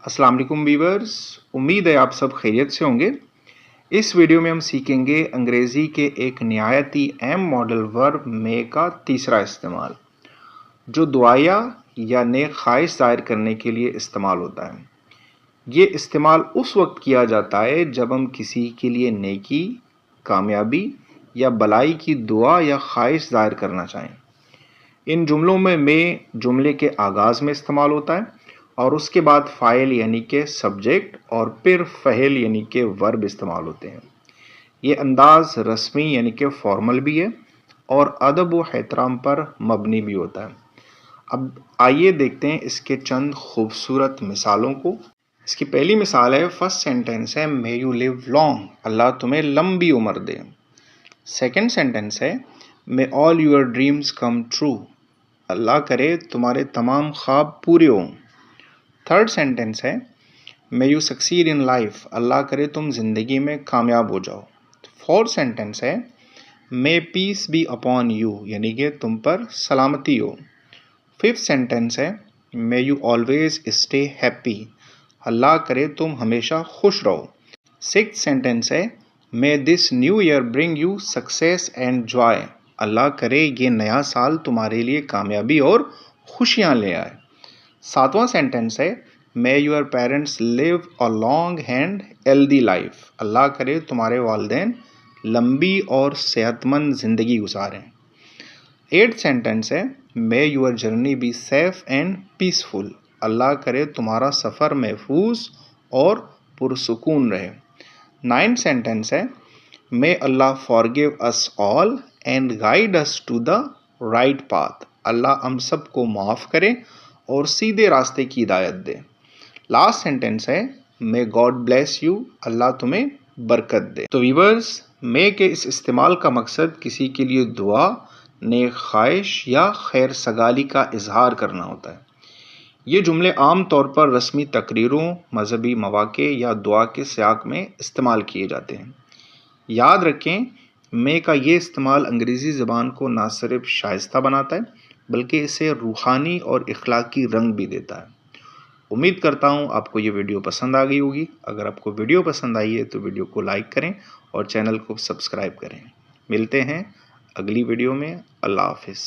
अस्सलाम वालेकुम व्यूअर्स, उम्मीद है आप सब खैरियत से होंगे। इस वीडियो में हम सीखेंगे अंग्रेज़ी के एक नहायत ही अहम मॉडल वर्ब मे का तीसरा इस्तेमाल, जो दुआया या नेक ख्वाहिश ज़ाहिर करने के लिए इस्तेमाल होता है। ये इस्तेमाल उस वक्त किया जाता है जब हम किसी के लिए नेकी, कामयाबी या भलाई की दुआ या ख्वाहिश ज़ाहिर करना चाहें। इन जुमलों में मे जुमले के आगाज़ में इस्तेमाल होता है और उसके बाद फ़ाइल यानी कि सब्जेक्ट और फिर फ़ेल यानी कि वर्ब इस्तेमाल होते हैं। ये अंदाज़ रस्मी यानी कि फॉर्मल भी है और अदब व एहतराम पर मबनी भी होता है। अब आइए देखते हैं इसके चंद खूबसूरत मिसालों को। इसकी पहली मिसाल है, फर्स्ट सेंटेंस है may you live long, Allah तुम्हें लंबी उम्र दे। सेकंड सेंटेंस है may all your dreams come true, Allah करे तुम्हारे तमाम ख्वाब पूरे हों। थर्ड सेंटेंस है may you succeed in life, Allah करे तुम ज़िंदगी में कामयाब हो जाओ। फोर्थ सेंटेंस है may peace be upon you, यानी कि तुम पर सलामती हो। फिफ्थ सेंटेंस है may you always stay happy, Allah करे तुम हमेशा खुश रहो। सिक्स्थ सेंटेंस है may this new year bring you success and joy, Allah करे ये नया साल तुम्हारे लिए कामयाबी और खुशियाँ ले आए। सातवां सेंटेंस है may your parents live a long and healthy life, Allah करे तुम्हारे वालिदैन लंबी और सेहतमंद ज़िंदगी गुजारें। एट्थ सेंटेंस है may your journey be safe and peaceful, Allah करे तुम्हारा सफ़र महफूज और पुरसुकून रहे। नाइन्थ सेंटेंस है may Allah forgive us all and guide us to the right path, Allah हम सबको माफ़ करे और सीधे रास्ते की हिदायत दे। लास्ट सेंटेंस है मे गॉड ब्लेस यू, अल्लाह तुम्हें बरकत दे। तो व्यूअर्स, मे के इस इस्तेमाल का मकसद किसी के लिए दुआ, नेक ख्वाहिश या खैर सगाली का इजहार करना होता है। ये जुमले आम तौर पर रस्मी तकरीरों, मजहबी मौक़े या दुआ के सियाक में इस्तेमाल किए जाते हैं। याद रखें, मे का ये इस्तेमाल अंग्रेज़ी ज़बान को ना सिर्फ शाइस्ता बनाता है बल्कि इसे रूहानी और इखलाकी रंग भी देता है। उम्मीद करता हूँ आपको ये वीडियो पसंद आ गई होगी। अगर आपको वीडियो पसंद आई है तो वीडियो को लाइक करें और चैनल को सब्सक्राइब करें। मिलते हैं अगली वीडियो में। अल्लाह हाफिज़।